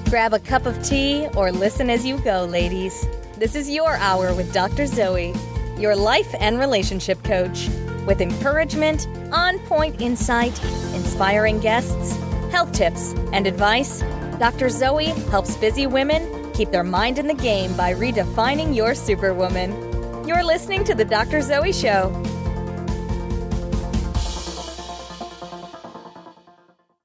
Grab a cup of tea or listen as you go, ladies. This is your hour with Dr. Zoe, your life and relationship coach. With encouragement, on-point insight, inspiring guests, health tips, and advice, Dr. Zoe helps busy women keep their mind in the game by redefining your superwoman. You're listening to The Dr. Zoe Show.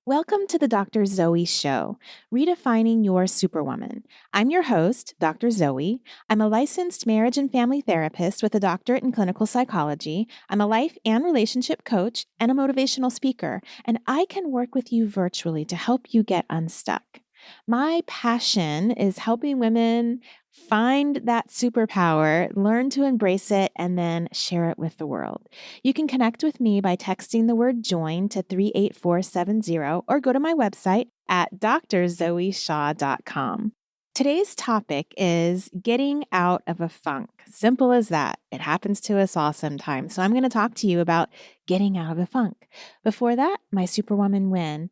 Welcome to the Dr. Zoe Show, redefining your superwoman. I'm your host, Dr. Zoe. I'm a licensed marriage and family therapist with a doctorate in clinical psychology. I'm a life and relationship coach and a motivational speaker, and I can work with you virtually to help you get unstuck. My passion is helping women find that superpower, learn to embrace it, and then share it with the world. You can connect with me by texting the word JOIN to 38470 or go to my website at drzoeshaw.com. Today's topic is getting out of a funk. Simple as that. It happens to us all sometimes. So I'm going to talk to you about getting out of a funk. Before that, my superwoman win.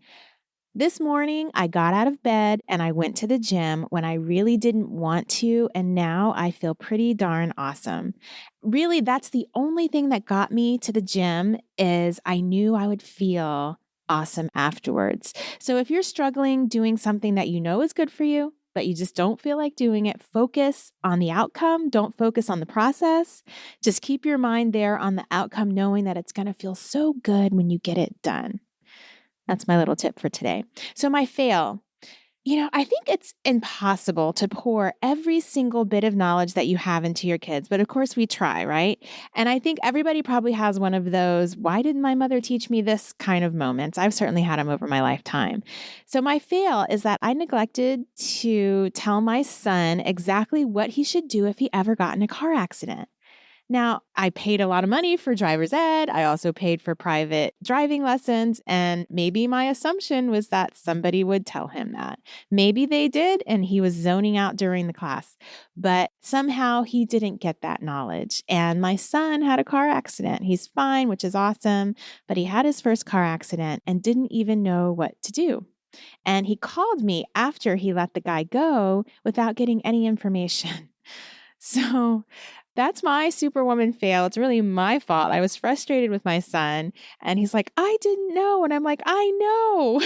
This morning, I got out of bed and I went to the gym when I really didn't want to, and now I feel pretty darn awesome. Really, that's the only thing that got me to the gym is I knew I would feel awesome afterwards. So if you're struggling doing something that you know is good for you, but you just don't feel like doing it, focus on the outcome. Don't focus on the process. Just keep your mind there on the outcome, knowing that it's going to feel so good when you get it done. That's my little tip for today. So my fail, I think it's impossible to pour every single bit of knowledge that you have into your kids, but of course we try, right? And I think everybody probably has one of those, why didn't my mother teach me this kind of moments? I've certainly had them over my lifetime. So my fail is that I neglected to tell my son exactly what he should do if he ever got in a car accident. Now, I paid a lot of money for driver's ed. I also paid for private driving lessons, and maybe my assumption was that somebody would tell him that. Maybe they did, and he was zoning out during the class, but somehow he didn't get that knowledge. And my son had a car accident. He's fine, which is awesome, but he had his first car accident and didn't even know what to do. And he called me after he let the guy go without getting any information. So that's my superwoman fail. It's really my fault. I was frustrated with my son and he's like, I didn't know. And I'm like, I know.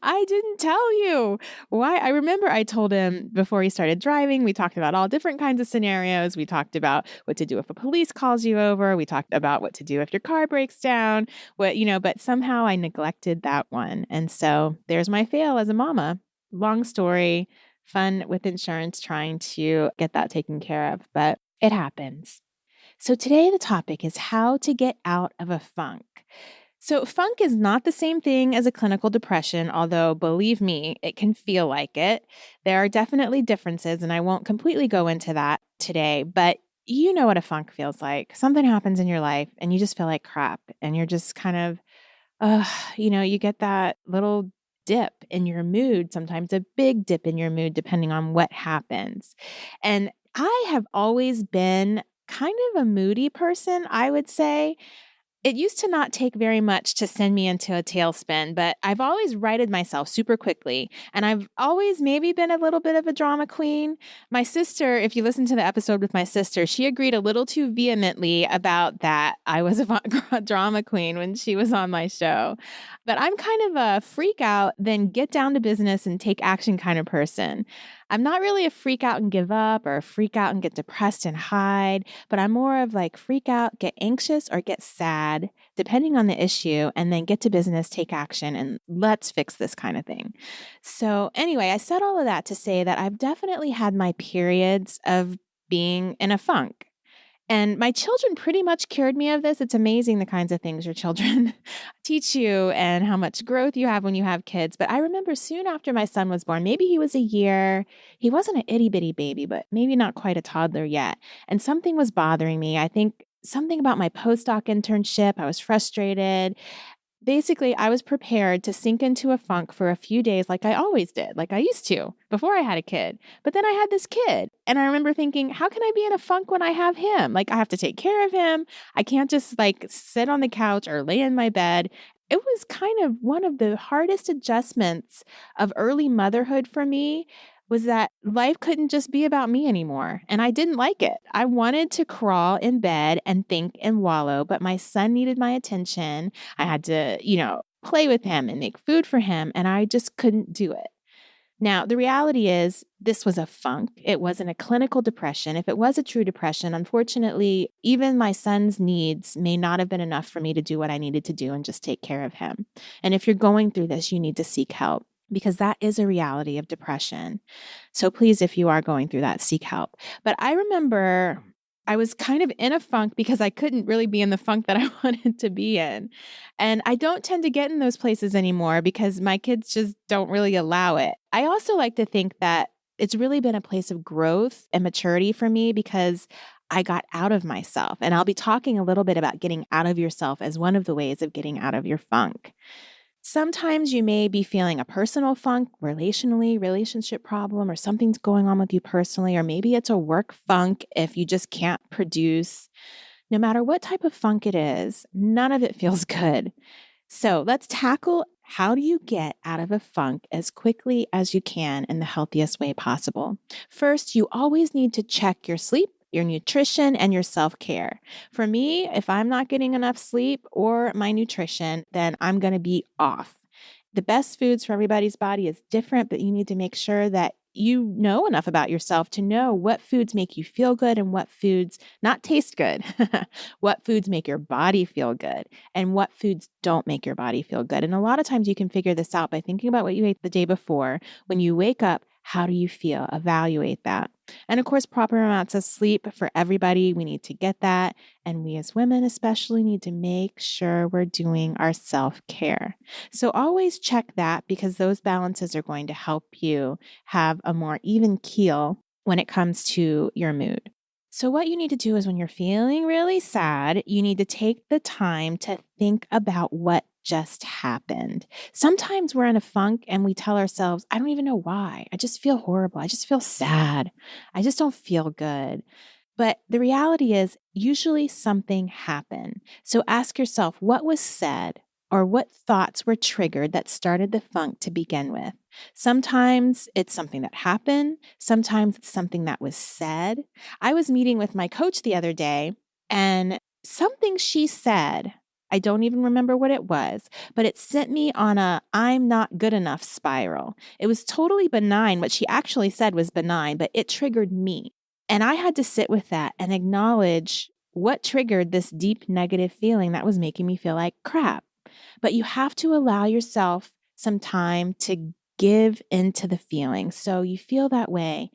I didn't tell you. Why? I remember I told him before he started driving, we talked about all different kinds of scenarios. We talked about what to do if a police calls you over. We talked about what to do if your car breaks down, but somehow I neglected that one. And so there's my fail as a mama. Long story. Fun with insurance, trying to get that taken care of, but it happens. So today the topic is how to get out of a funk. So funk is not the same thing as a clinical depression, although believe me, it can feel like it. There are definitely differences, and I won't completely go into that today, but you know what a funk feels like. Something happens in your life and you just feel like crap, and you're just kind of, you get that little dip in your mood, sometimes a big dip in your mood, depending on what happens. And I have always been kind of a moody person, I would say. It used to not take very much to send me into a tailspin, but I've always righted myself super quickly. And I've always maybe been a little bit of a drama queen. My sister, if you listen to the episode with my sister, she agreed a little too vehemently about that I was a drama queen when she was on my show. But I'm kind of a freak out, then get down to business and take action kind of person. I'm not really a freak out and give up or a freak out and get depressed and hide, but I'm more of like freak out, get anxious or get sad, depending on the issue, and then get to business, take action, and let's fix this kind of thing. So anyway, I said all of that to say that I've definitely had my periods of being in a funk. And my children pretty much cured me of this. It's amazing the kinds of things your children teach you and how much growth you have when you have kids. But I remember soon after my son was born, maybe he was a year, he wasn't an itty bitty baby, but maybe not quite a toddler yet. And something was bothering me. I think something about my postdoc internship. I was frustrated. Basically, I was prepared to sink into a funk for a few days like I always did, like I used to before I had a kid. But then I had this kid and I remember thinking, how can I be in a funk when I have him? Like I have to take care of him. I can't just like sit on the couch or lay in my bed. it was kind of one of the hardest adjustments of early motherhood for me was that life couldn't just be about me anymore. And I didn't like it. I wanted to crawl in bed and think and wallow, but my son needed my attention. I had to, play with him and make food for him, and I just couldn't do it. Now, the reality is this was a funk. It wasn't a clinical depression. If it was a true depression, unfortunately, even my son's needs may not have been enough for me to do what I needed to do and just take care of him. And if you're going through this, you need to seek help because that is a reality of depression. So please, if you are going through that, seek help. But I remember I was kind of in a funk because I couldn't really be in the funk that I wanted to be in. And I don't tend to get in those places anymore because my kids just don't really allow it. I also like to think that it's really been a place of growth and maturity for me because I got out of myself. And I'll be talking a little bit about getting out of yourself as one of the ways of getting out of your funk. Sometimes you may be feeling a personal funk, relationship problem, or something's going on with you personally, or maybe it's a work funk if you just can't produce. No matter what type of funk it is, none of it feels good. So let's tackle how do you get out of a funk as quickly as you can in the healthiest way possible. First, you always need to check your sleep, your nutrition, and your self-care. For me, if I'm not getting enough sleep or my nutrition, then I'm going to be off. The best foods for everybody's body is different, but you need to make sure that you know enough about yourself to know what foods make you feel good and what foods not taste good, what foods make your body feel good, and what foods don't make your body feel good. And a lot of times you can figure this out by thinking about what you ate the day before. When you wake up, how do you feel? Evaluate that. And of course, proper amounts of sleep for everybody. We need to get that. And we as women especially need to make sure we're doing our self-care. So always check that because those balances are going to help you have a more even keel when it comes to your mood. So what you need to do is when you're feeling really sad, you need to take the time to think about what just happened. Sometimes we're in a funk and we tell ourselves, I don't even know why. I just feel horrible. I just feel sad. I just don't feel good. But the reality is usually something happened. So ask yourself, what was said or what thoughts were triggered that started the funk to begin with? Sometimes it's something that happened. Sometimes it's something that was said. I was meeting with my coach the other day and something she said, I don't even remember what it was, but it sent me on a I'm not good enough spiral. It was totally benign. What she actually said was benign, but it triggered me. And I had to sit with that and acknowledge what triggered this deep negative feeling that was making me feel like crap. But you have to allow yourself some time to give into the feeling. So you feel that way.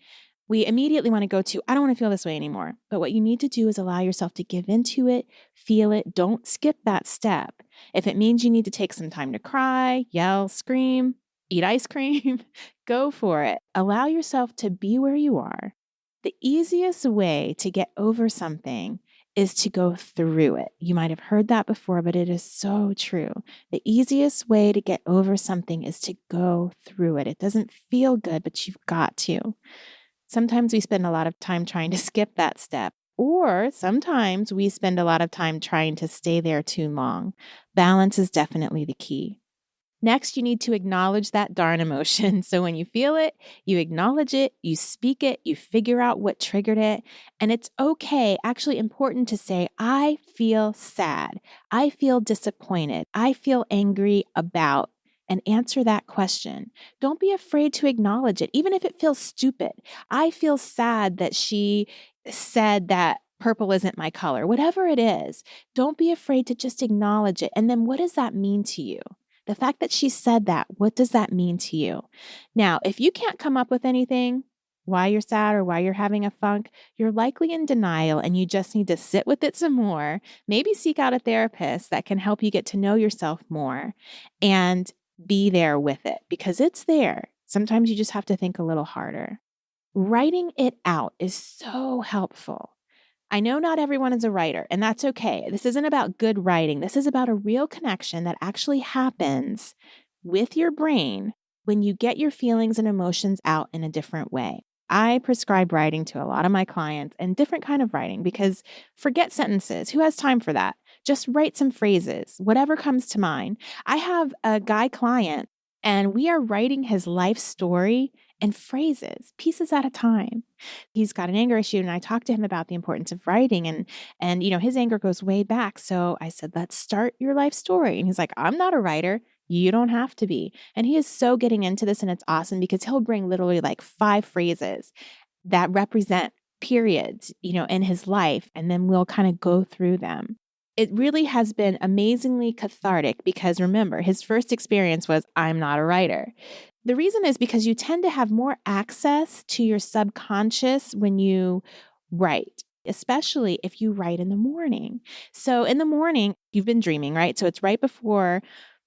We immediately want to go to, I don't want to feel this way anymore. But what you need to do is allow yourself to give into it, feel it. Don't skip that step. If it means you need to take some time to cry, yell, scream, eat ice cream, go for it. Allow yourself to be where you are. The easiest way to get over something is to go through it. You might have heard that before, but it is so true. The easiest way to get over something is to go through it. It doesn't feel good, but you've got to. Sometimes we spend a lot of time trying to skip that step, or sometimes we spend a lot of time trying to stay there too long. Balance is definitely the key. Next, you need to acknowledge that darn emotion. So when you feel it, you acknowledge it, you speak it, you figure out what triggered it. And it's okay, actually important to say, I feel sad. I feel disappointed. I feel angry about, and answer that question. Don't be afraid to acknowledge it, even if it feels stupid. I feel sad that she said that purple isn't my color. Whatever it is, don't be afraid to just acknowledge it. And then what does that mean to you? The fact that she said that, what does that mean to you? Now, if you can't come up with anything, why you're sad or why you're having a funk, you're likely in denial and you just need to sit with it some more. Maybe seek out a therapist that can help you get to know yourself more and be there with it because it's there. Sometimes you just have to think a little harder. Writing it out is so helpful. I know not everyone is a writer, and that's okay. This isn't about good writing. This is about a real connection that actually happens with your brain when you get your feelings and emotions out in a different way. I prescribe writing to a lot of my clients and different kind of writing because forget sentences. Who has time for that? Just write some phrases, whatever comes to mind. I have a guy client and we are writing his life story in phrases, pieces at a time. He's got an anger issue and I talked to him about the importance of writing and his anger goes way back. So I said, let's start your life story. And he's like, I'm not a writer. You don't have to be. And he is so getting into this and it's awesome because he'll bring literally like 5 phrases that represent periods, in his life. And then we'll kind of go through them. It really has been amazingly cathartic because remember, his first experience was, I'm not a writer. The reason is because you tend to have more access to your subconscious when you write, especially if you write in the morning. So in the morning, you've been dreaming, right? So it's right before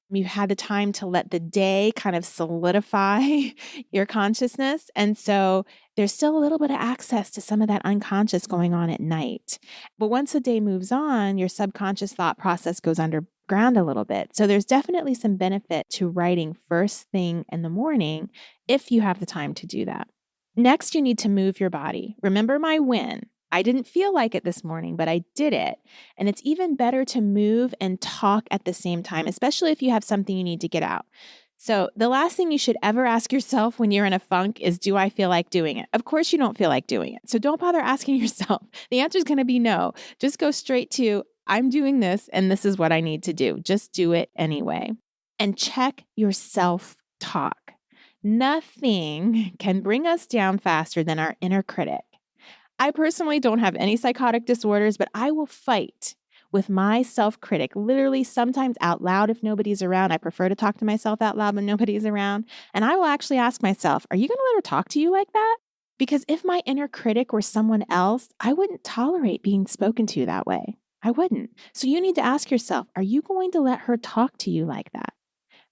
you had the time to let the day kind of solidify your consciousness. And so there's still a little bit of access to some of that unconscious going on at night. But once the day moves on, your subconscious thought process goes underground a little bit. So there's definitely some benefit to writing first thing in the morning if you have the time to do that. Next, you need to move your body. Remember my win. I didn't feel like it this morning, but I did it. And it's even better to move and talk at the same time, especially if you have something you need to get out. So the last thing you should ever ask yourself when you're in a funk is, do I feel like doing it? Of course you don't feel like doing it. So don't bother asking yourself. The answer is going to be no. Just go straight to, I'm doing this and this is what I need to do. Just do it anyway. And check your self-talk. Nothing can bring us down faster than our inner critic. I personally don't have any psychotic disorders, but I will fight with my self-critic, literally sometimes out loud if nobody's around. I prefer to talk to myself out loud when nobody's around. And I will actually ask myself, are you going to let her talk to you like that? Because if my inner critic were someone else, I wouldn't tolerate being spoken to that way. I wouldn't. So you need to ask yourself, are you going to let her talk to you like that?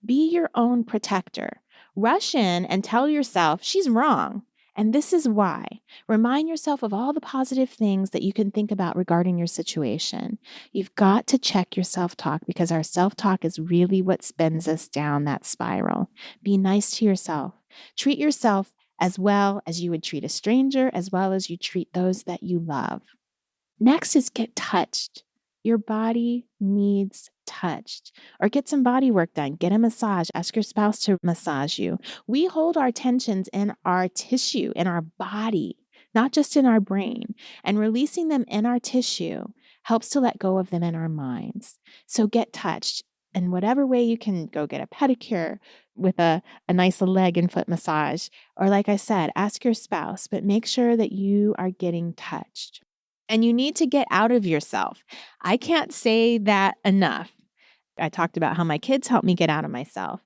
Be your own protector. Rush in and tell yourself she's wrong. And this is why. Remind yourself of all the positive things that you can think about regarding your situation. You've got to check your self-talk because our self-talk is really what spins us down that spiral. Be nice to yourself. Treat yourself as well as you would treat a stranger, as well as you treat those that you love. Next is get touched. Your body needs touched. Or get some body work done. Get a massage. Ask your spouse to massage you. We hold our tensions in our tissue, in our body, not just in our brain. And releasing them in our tissue helps to let go of them in our minds. So get touched. In whatever way you can, go get a pedicure with a nice leg and foot massage. Or like I said, ask your spouse, but make sure that you are getting touched. And you need to get out of yourself. I can't say that enough. I talked about how my kids help me get out of myself.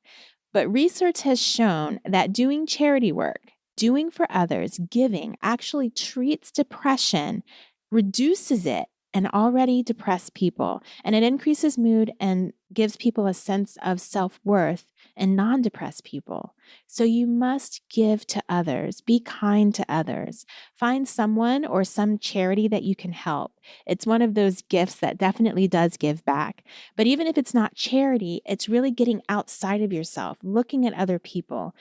But research has shown that doing charity work, doing for others, giving actually treats depression, reduces it in already depressed people, and it increases mood and gives people a sense of self-worth in non-depressed people. So you must give to others, be kind to others, find someone or some charity that you can help. It's one of those gifts that definitely does give back. But even if it's not charity, it's really getting outside of yourself, looking at other people,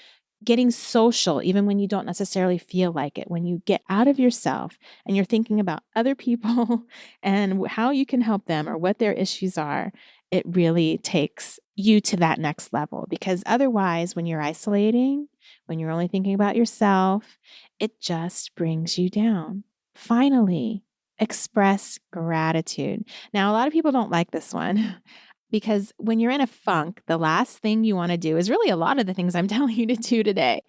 getting social, even when you don't necessarily feel like it. When you get out of yourself and you're thinking about other people and how you can help them or what their issues are, it really takes you to that next level. Because otherwise, when you're isolating, when you're only thinking about yourself, it just brings you down. Finally, express gratitude. Now, a lot of people don't like this one. Because when you're in a funk, the last thing you want to do is really a lot of the things I'm telling you to do today.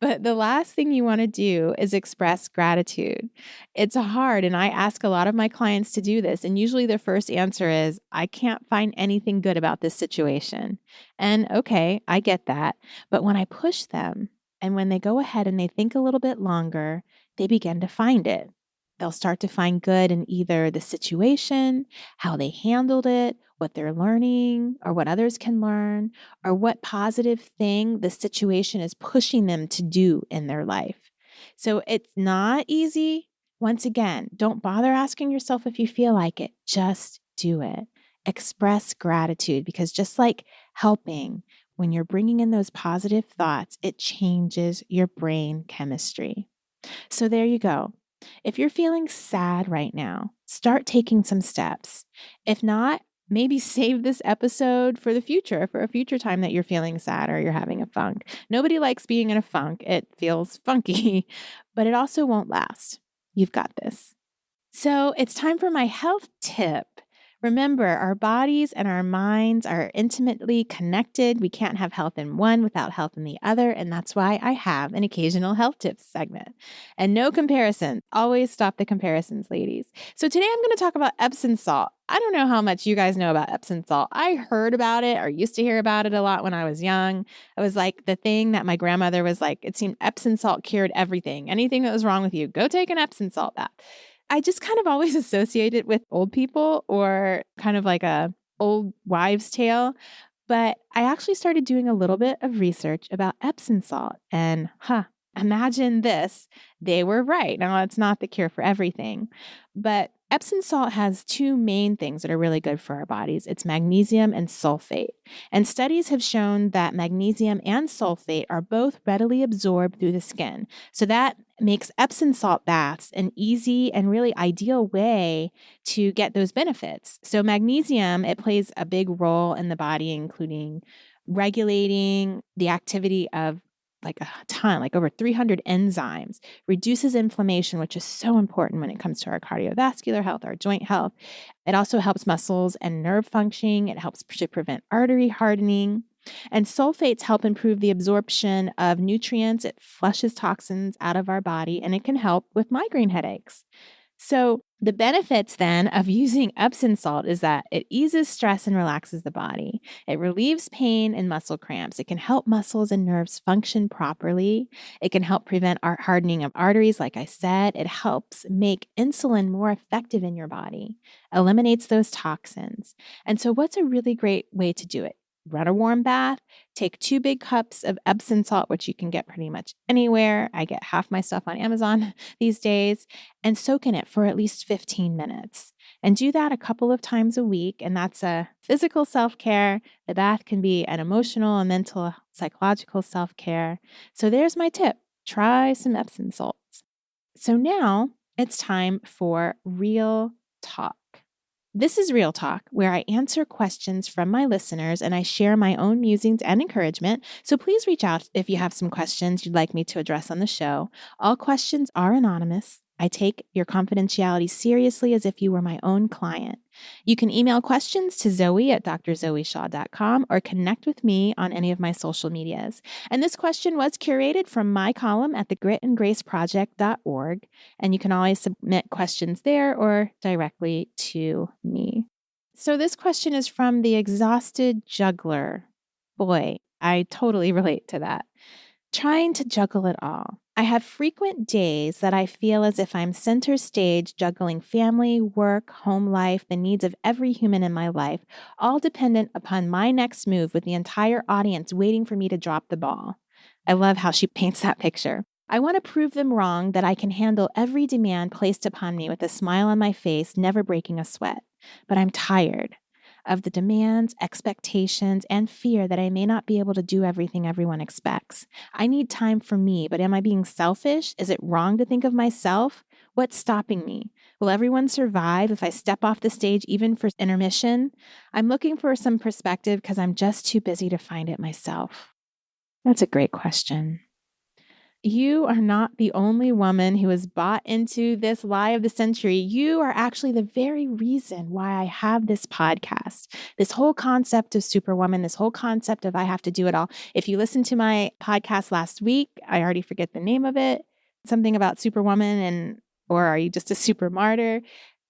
But the last thing you want to do is express gratitude. It's hard. And I ask a lot of my clients to do this. And usually their first answer is, I can't find anything good about this situation. And okay, I get that. But when I push them and when they go ahead and they think a little bit longer, they begin to find it. They'll start to find good in either the situation, how they handled it, what they're learning, or what others can learn, or what positive thing the situation is pushing them to do in their life. So it's not easy. Once again, don't bother asking yourself if you feel like it. Just do it. Express gratitude, because just like helping, when you're bringing in those positive thoughts, it changes your brain chemistry. So there you go. If you're feeling sad right now, start taking some steps. If not, maybe save this episode for the future, for a future time that you're feeling sad or you're having a funk. Nobody likes being in a funk. It feels funky, but it also won't last. You've got this. So it's time for my health tip. Remember, our bodies and our minds are intimately connected. We can't have health in one without health in the other. And that's why I have an occasional health tips segment. And no comparison. Always stop the comparisons, ladies. So today I'm going to talk about Epsom salt. I don't know how much you guys know about Epsom salt. I heard about it or used to hear about it a lot when I was young. It was like the thing that my grandmother was like, it seemed Epsom salt cured everything. Anything that was wrong with you, go take an Epsom salt bath. I just kind of always associate it with old people or kind of like a old wives' tale. But I actually started doing a little bit of research about Epsom salt and imagine this. They were right. Now, it's not the cure for everything, but Epsom salt has two main things that are really good for our bodies. It's magnesium and sulfate. And studies have shown that magnesium and sulfate are both readily absorbed through the skin. So that makes Epsom salt baths an easy and really ideal way to get those benefits. So magnesium, it plays a big role in the body, including regulating the activity of like a ton, like over 300 enzymes, reduces inflammation, which is so important when it comes to our cardiovascular health, our joint health. It also helps muscles and nerve functioning. It helps to prevent artery hardening. And sulfates help improve the absorption of nutrients. It flushes toxins out of our body, and it can help with migraine headaches. So the benefits then of using Epsom salt is that it eases stress and relaxes the body. It relieves pain and muscle cramps. It can help muscles and nerves function properly. It can help prevent hardening of arteries, like I said. It helps make insulin more effective in your body, eliminates those toxins. And so what's a really great way to do it? Run a warm bath, take 2 big cups of Epsom salt, which you can get pretty much anywhere. I get half my stuff on Amazon these days, and soak in it for at least 15 minutes. And do that a couple of times a week. And that's a physical self-care. The bath can be an emotional and mental, psychological self-care. So there's my tip. Try some Epsom salts. So now it's time for Real Talk. This is Real Talk, where I answer questions from my listeners and I share my own musings and encouragement. So please reach out if you have some questions you'd like me to address on the show. All questions are anonymous. I take your confidentiality seriously as if you were my own client. You can email questions to zoe@drzoeshaw.com or connect with me on any of my social medias. And this question was curated from my column at thegritandgraceproject.org. And you can always submit questions there or directly to me. So this question is from the Exhausted Juggler. Boy, I totally relate to that. Trying to juggle it all. I have frequent days that I feel as if I'm center stage juggling family, work, home life, the needs of every human in my life, all dependent upon my next move with the entire audience waiting for me to drop the ball. I love how she paints that picture. I want to prove them wrong that I can handle every demand placed upon me with a smile on my face, never breaking a sweat. But I'm tired of the demands, expectations, and fear that I may not be able to do everything everyone expects. I need time for me, but am I being selfish? Is it wrong to think of myself? What's stopping me? Will everyone survive if I step off the stage even for intermission? I'm looking for some perspective because I'm just too busy to find it myself. That's a great question. You are not the only woman who has bought into this lie of the century. You are actually the very reason why I have this podcast. This whole concept of Superwoman, this whole concept of I have to do it all. If you listened to my podcast last week, I already forget the name of it, something about Superwoman or are you just a super martyr?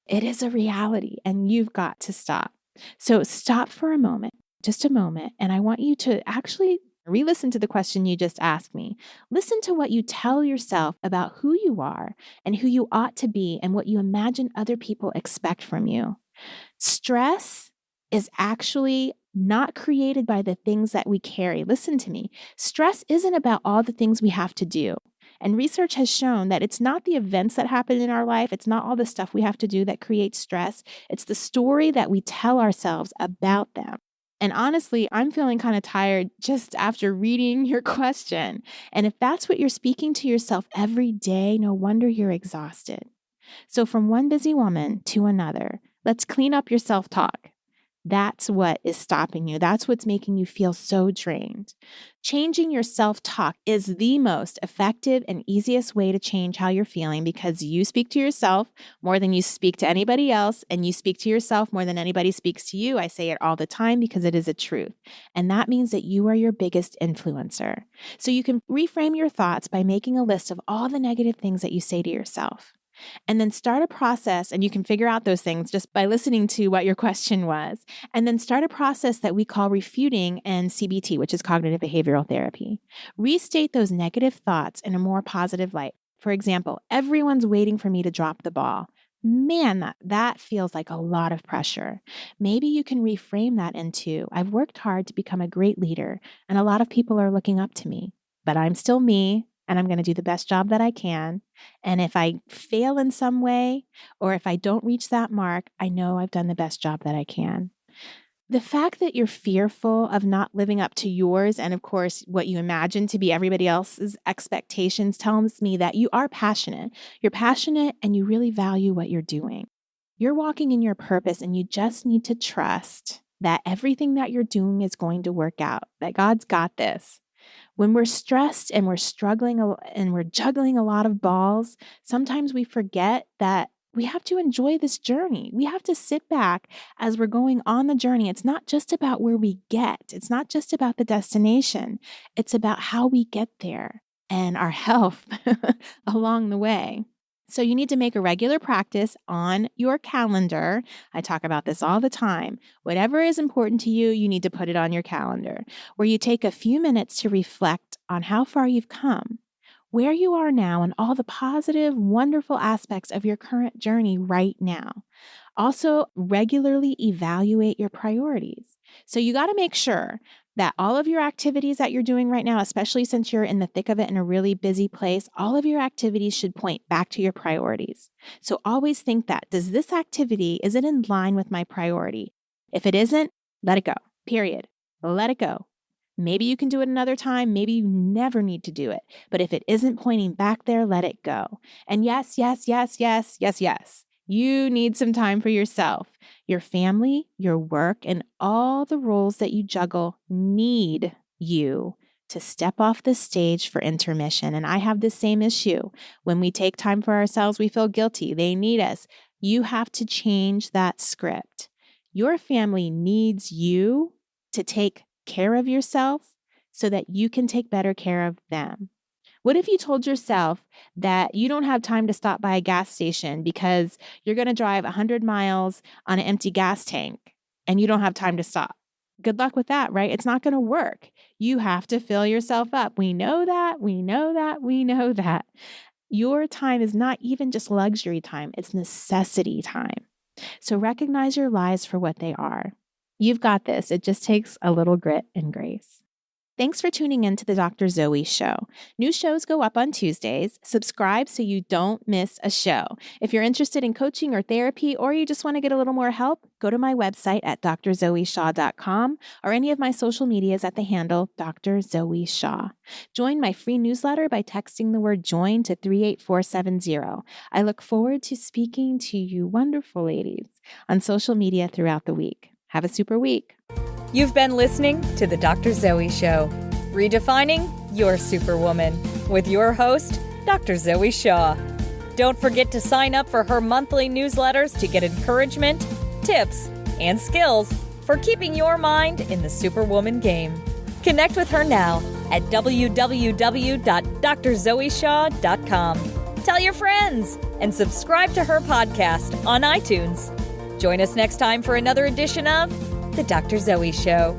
It is a reality and you've got to stop. So stop for a moment, just a moment. And I want you to actually re-listen to the question you just asked me. Listen to what you tell yourself about who you are and who you ought to be and what you imagine other people expect from you. Stress is actually not created by the things that we carry. Listen to me. Stress isn't about all the things we have to do. And research has shown that it's not the events that happen in our life. It's not all the stuff we have to do that creates stress. It's the story that we tell ourselves about them. And honestly, I'm feeling kind of tired just after reading your question. And if that's what you're speaking to yourself every day, no wonder you're exhausted. So from one busy woman to another, let's clean up your self-talk. That's what is stopping you. That's what's making you feel so drained. Changing your self-talk is the most effective and easiest way to change how you're feeling because you speak to yourself more than you speak to anybody else, and you speak to yourself more than anybody speaks to you. I say it all the time because it is a truth. And that means that you are your biggest influencer. So you can reframe your thoughts by making a list of all the negative things that you say to yourself. And then start a process, and you can figure out those things just by listening to what your question was. And then start a process that we call refuting and CBT, which is cognitive behavioral therapy. Restate those negative thoughts in a more positive light. For example, everyone's waiting for me to drop the ball. Man, that feels like a lot of pressure. Maybe you can reframe that into, I've worked hard to become a great leader, and a lot of people are looking up to me, but I'm still me. And I'm going to do the best job that I can. And if I fail in some way, or if I don't reach that mark, I know I've done the best job that I can. The fact that you're fearful of not living up to yours and, of course, what you imagine to be everybody else's expectations tells me that you are passionate. You're passionate and you really value what you're doing. You're walking in your purpose, and you just need to trust that everything that you're doing is going to work out, that God's got this. When we're stressed and we're struggling and we're juggling a lot of balls, sometimes we forget that we have to enjoy this journey. We have to sit back as we're going on the journey. It's not just about where we get. It's not just about the destination. It's about how we get there and our health along the way. So you need to make a regular practice on your calendar. I talk about this all the time. Whatever is important to you, you need to put it on your calendar, where you take a few minutes to reflect on how far you've come, where you are now, and all the positive, wonderful aspects of your current journey right now. Also, regularly evaluate your priorities. So you got to make sure that all of your activities that you're doing right now, especially since you're in the thick of it in a really busy place, all of your activities should point back to your priorities. So always think that, does this activity, is it in line with my priority? If it isn't, let it go, period. Let it go. Maybe you can do it another time. Maybe you never need to do it. But if it isn't pointing back there, let it go. And yes, you need some time for yourself. Your family, your work, and all the roles that you juggle need you to step off the stage for intermission. And I have the same issue. When we take time for ourselves, we feel guilty. They need us. You have to change that script. Your family needs you to take care of yourself so that you can take better care of them. What if you told yourself that you don't have time to stop by a gas station because you're going to drive 100 miles on an empty gas tank and you don't have time to stop? Good luck with that, right? It's not going to work. You have to fill yourself up. We know that. Your time is not even just luxury time. It's necessity time. So recognize your lies for what they are. You've got this. It just takes a little grit and grace. Thanks for tuning in to the Dr. Zoe Show. New shows go up on Tuesdays. Subscribe so you don't miss a show. If you're interested in coaching or therapy, or you just want to get a little more help, go to my website at drzoeshaw.com or any of my social medias at the handle Dr. Zoe Shaw. Join my free newsletter by texting the word JOIN to 38470. I look forward to speaking to you wonderful ladies on social media throughout the week. Have a super week. You've been listening to The Dr. Zoe Show, redefining your superwoman, with your host, Dr. Zoe Shaw. Don't forget to sign up for her monthly newsletters to get encouragement, tips, and skills for keeping your mind in the superwoman game. Connect with her now at www.drzoeshaw.com. Tell your friends and subscribe to her podcast on iTunes. Join us next time for another edition of The Dr. Zoe Show.